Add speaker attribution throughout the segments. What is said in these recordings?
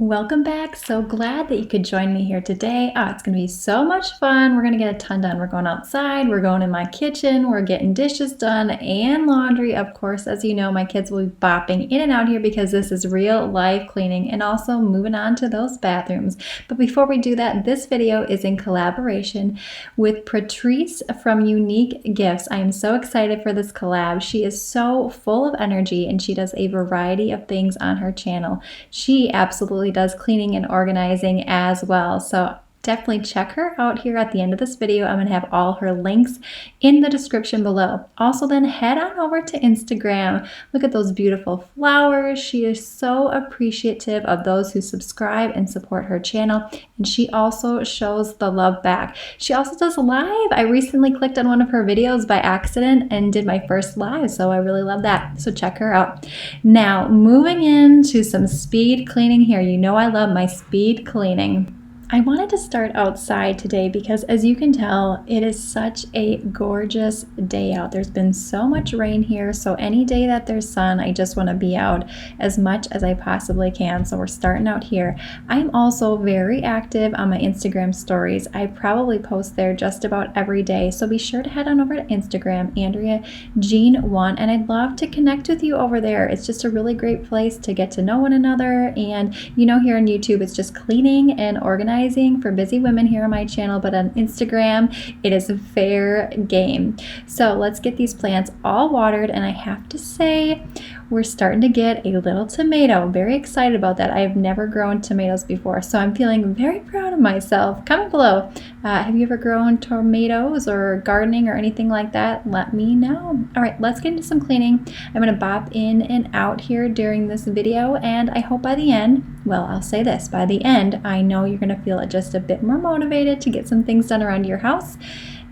Speaker 1: Welcome back. So glad that you could join me here today. It's going to be so much fun. We're going to get a ton done. We're going outside. We're going in my kitchen. We're getting dishes done and laundry. Of course, as you know, my kids will be bopping in and out here because this is real life cleaning and also moving on to those bathrooms. But before we do that, this video is in collaboration with Patrice from Uneek Gifts. I am so excited for this collab. She is so full of energy and she does a variety of things on her channel. She absolutely does cleaning and organizing as well. So definitely check her out here at the end of this video. I'm going to have all her links in the description below. Also then head on over to Instagram. Look at those beautiful flowers. She is so appreciative of those who subscribe and support her channel. And she also shows the love back. She also does live. I recently clicked on one of her videos by accident and did my first live. So I really love that. So check her out. Now moving into some speed cleaning here. You know I love my speed cleaning. I wanted to start outside today because as you can tell, it is such a gorgeous day out. There's been so much rain here, so any day that there's sun, I just want to be out as much as I possibly can. So we're starting out here. I'm also very active on my Instagram stories. I probably post there just about every day, so be sure to head on over to Instagram, Andrea Jean1, and I'd love to connect with you over there. It's just a really great place to get to know one another, and you know, here on YouTube, it's just cleaning and organizing for busy women here on my channel, but on Instagram it is a fair game. So let's get these plants all watered, and I have to say we're starting to get a little tomato. Very excited about that. I have never grown tomatoes before, so I'm feeling very proud of myself. Comment below, have you ever grown tomatoes or gardening or anything like that? Let me know. All right, let's get into some cleaning. I'm gonna bop in and out here during this video, and I hope by the end, well, I'll say this, by the end, I know you're gonna feel just a bit more motivated to get some things done around your house.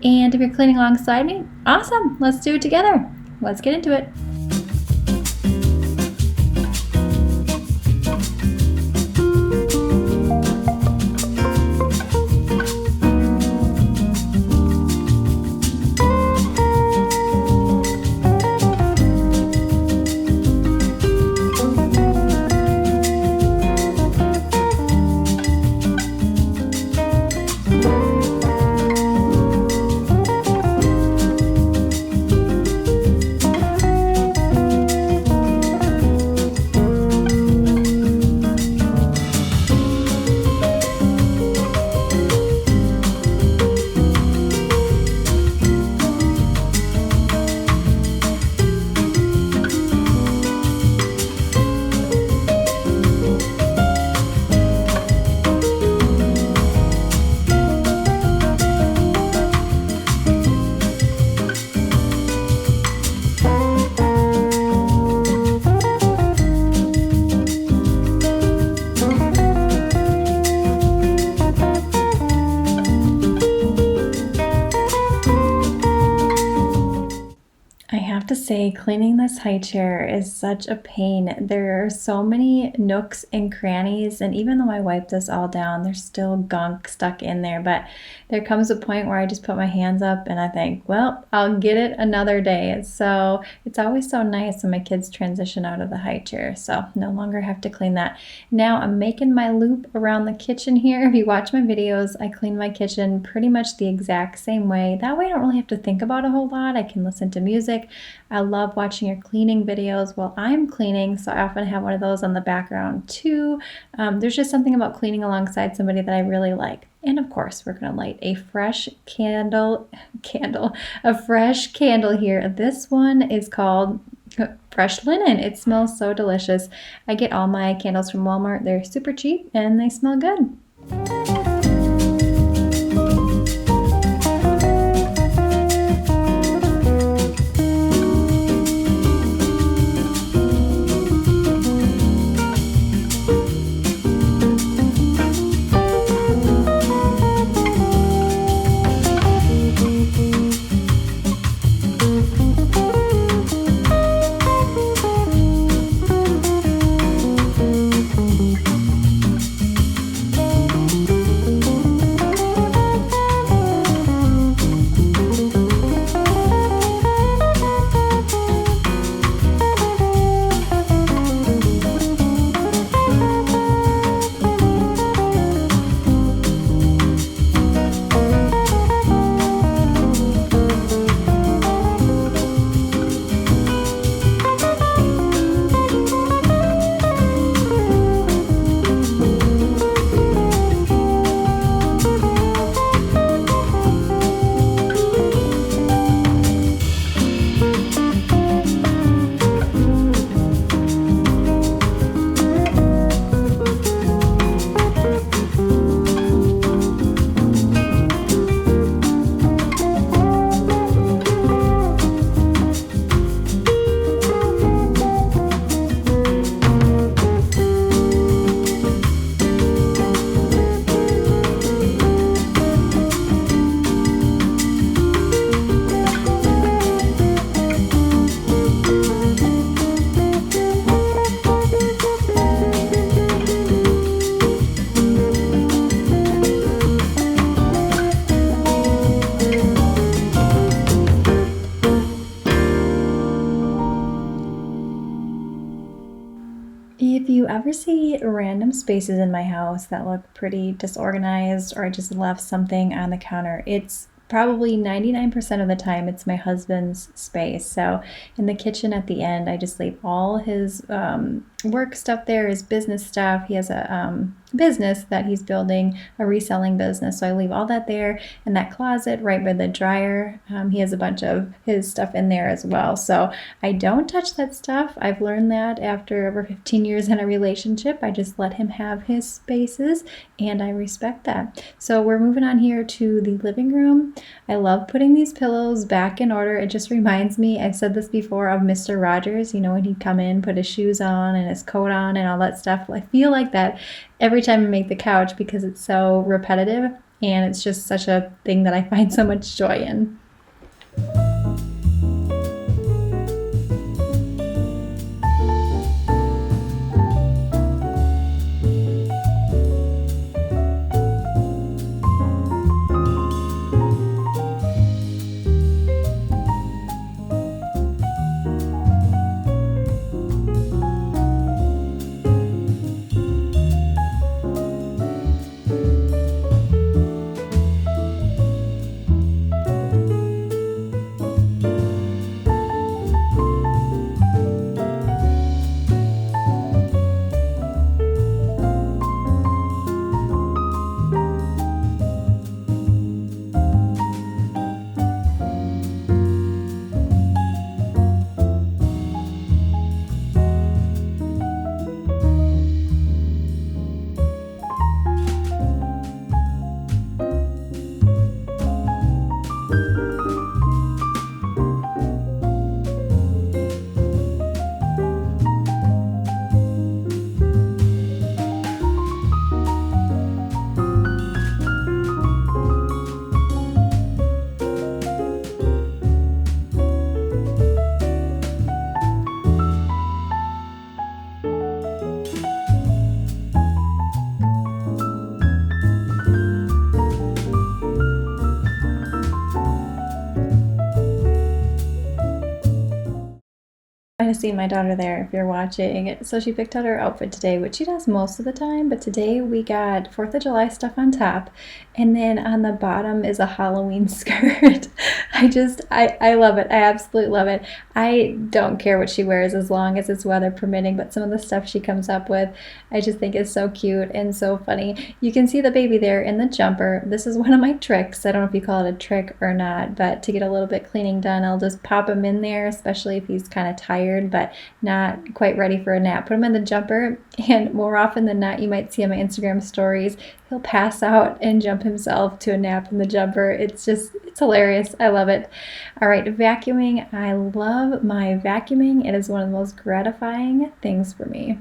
Speaker 1: And if you're cleaning alongside me, awesome, let's do it together. Let's get into it. To say cleaning this high chair is such a pain. There are so many nooks and crannies, and even though I wiped this all down, there's still gunk stuck in there. But there comes a point where I just put my hands up and I think, well, I'll get it another day. So it's always so nice when my kids transition out of the high chair, so no longer have to clean that. Now I'm making my loop around the kitchen here. If you watch my videos, I clean my kitchen pretty much the exact same way. That way I don't really have to think about a whole lot. I can listen to music. I love watching your cleaning videos while I'm cleaning, so I often have one of those on the background too. There's just something about cleaning alongside somebody that I really like. And of course, we're going to light a fresh candle here. This one is called Fresh Linen. It smells so delicious. I get all my candles from Walmart. They're super cheap and they smell good. ever see random spaces in my house that look pretty disorganized or I just left something on the counter, it's probably 99% of the time it's my husband's space. So in the kitchen at the end, I just leave all his work stuff there, his business stuff. He has a business that he's building, a reselling business. So I leave all that there in that closet right by the dryer. He has a bunch of his stuff in there as well. So I don't touch that stuff. I've learned that after over 15 years in a relationship. I just let him have his spaces and I respect that. So we're moving on here to the living room. I love putting these pillows back in order. It just reminds me, I've said this before, of Mr. Rogers, you know, when he'd come in, put his shoes on and his coat on and all that stuff. I feel like that every time I make the couch because it's so repetitive and it's just such a thing that I find so much joy in. Kind of seen my daughter there if you're watching. So she picked out her outfit today, which she does most of the time, but today we got 4th of July stuff on top, and then on the bottom is a Halloween skirt. I love it. I absolutely love it. I don't care what she wears as long as it's weather permitting, but some of the stuff she comes up with, I just think is so cute and so funny. You can see the baby there in the jumper. This is one of my tricks. I don't know if you call it a trick or not, but to get a little bit cleaning done, I'll just pop him in there, especially if he's kind of tired but not quite ready for a nap. Put him in the jumper, and more often than not, you might see on my Instagram stories, he'll pass out and jump himself to a nap in the jumper. It's hilarious. I love it. All right, vacuuming. I love my vacuuming. It is one of the most gratifying things for me.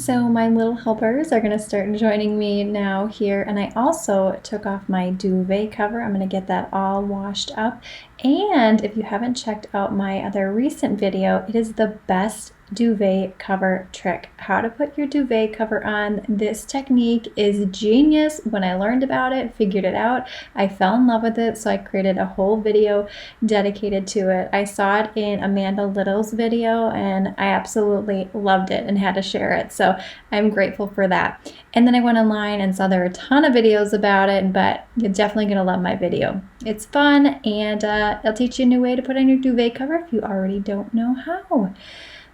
Speaker 1: So my little helpers are gonna start joining me now here, and I also took off my duvet cover. I'm gonna get that all washed up. And if you haven't checked out my other recent video, it is the best duvet cover trick. How to put your duvet cover on. This technique is genius. When I learned about it, figured it out, I fell in love with it, so I created a whole video dedicated to it. I saw it in Amanda Little's video and I absolutely loved it and had to share it, so I'm grateful for that. And then I went online and saw there were a ton of videos about it, but you're definitely gonna love my video. It's fun, and it'll teach you a new way to put on your duvet cover if you already don't know how.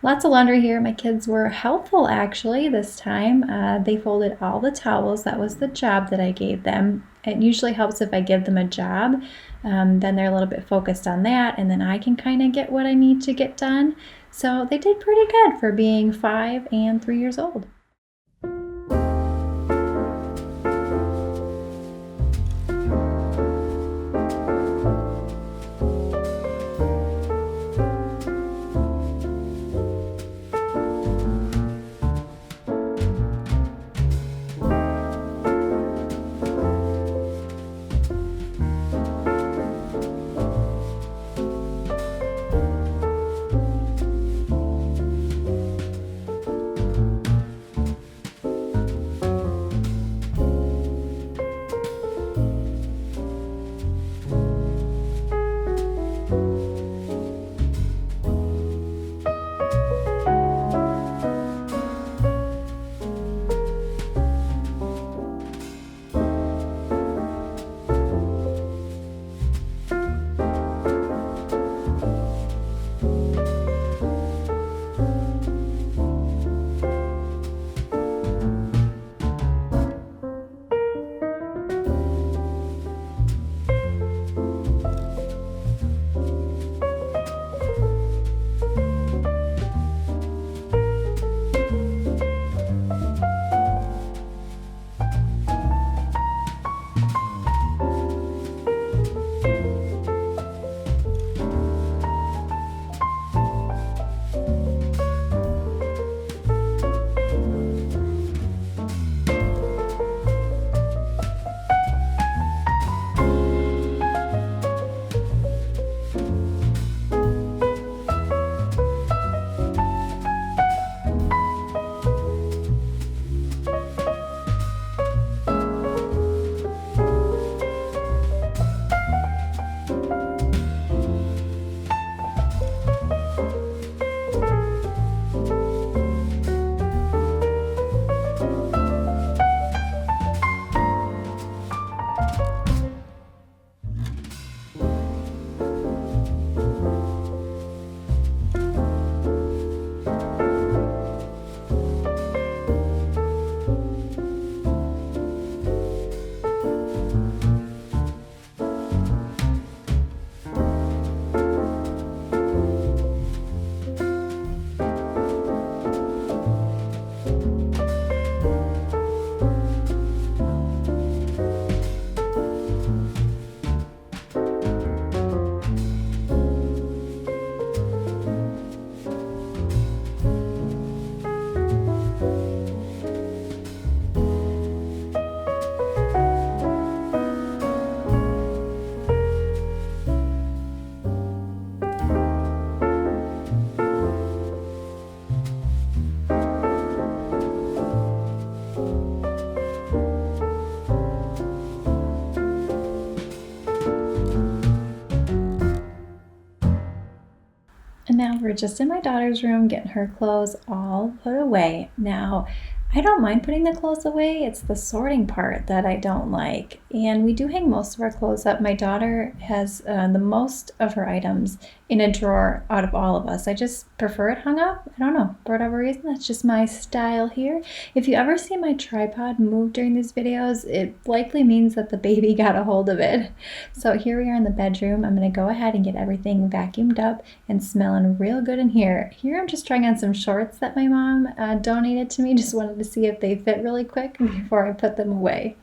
Speaker 1: Lots of laundry here. My kids were helpful actually this time. They folded all the towels. That was the job that I gave them. It usually helps if I give them a job. Then they're a little bit focused on that, and then I can kind of get what I need to get done. So they did pretty good for being 5 and 3 years old. And now we're just in my daughter's room getting her clothes all put away. Now, I don't mind putting the clothes away. It's the sorting part that I don't like. And we do hang most of our clothes up. My daughter has the most of her items in a drawer out of all of us. I just prefer it hung up. I don't know, for whatever reason, that's just my style here. If you ever see my tripod move during these videos, it likely means that the baby got a hold of it. So here we are in the bedroom. I'm gonna go ahead and get everything vacuumed up and smelling real good in here. Here I'm just trying on some shorts that my mom donated to me. Just wanted to see if they fit really quick before I put them away.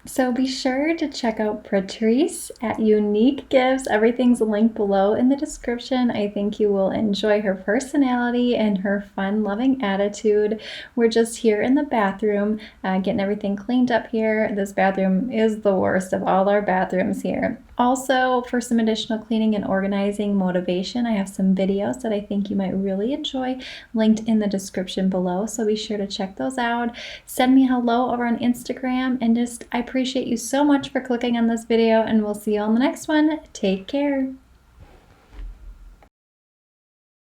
Speaker 1: So be sure to check out Patrice at Uneek Gifts. Everything's linked below in the description. I think you will enjoy her personality and her fun, loving attitude. We're just here in the bathroom, getting everything cleaned up here. This bathroom is the worst of all our bathrooms here. Also, for some additional cleaning and organizing motivation, I have some videos that I think you might really enjoy linked in the description below, so be sure to check those out. Send me a hello over on Instagram, and I appreciate you so much for clicking on this video, and we'll see you on the next one. Take care.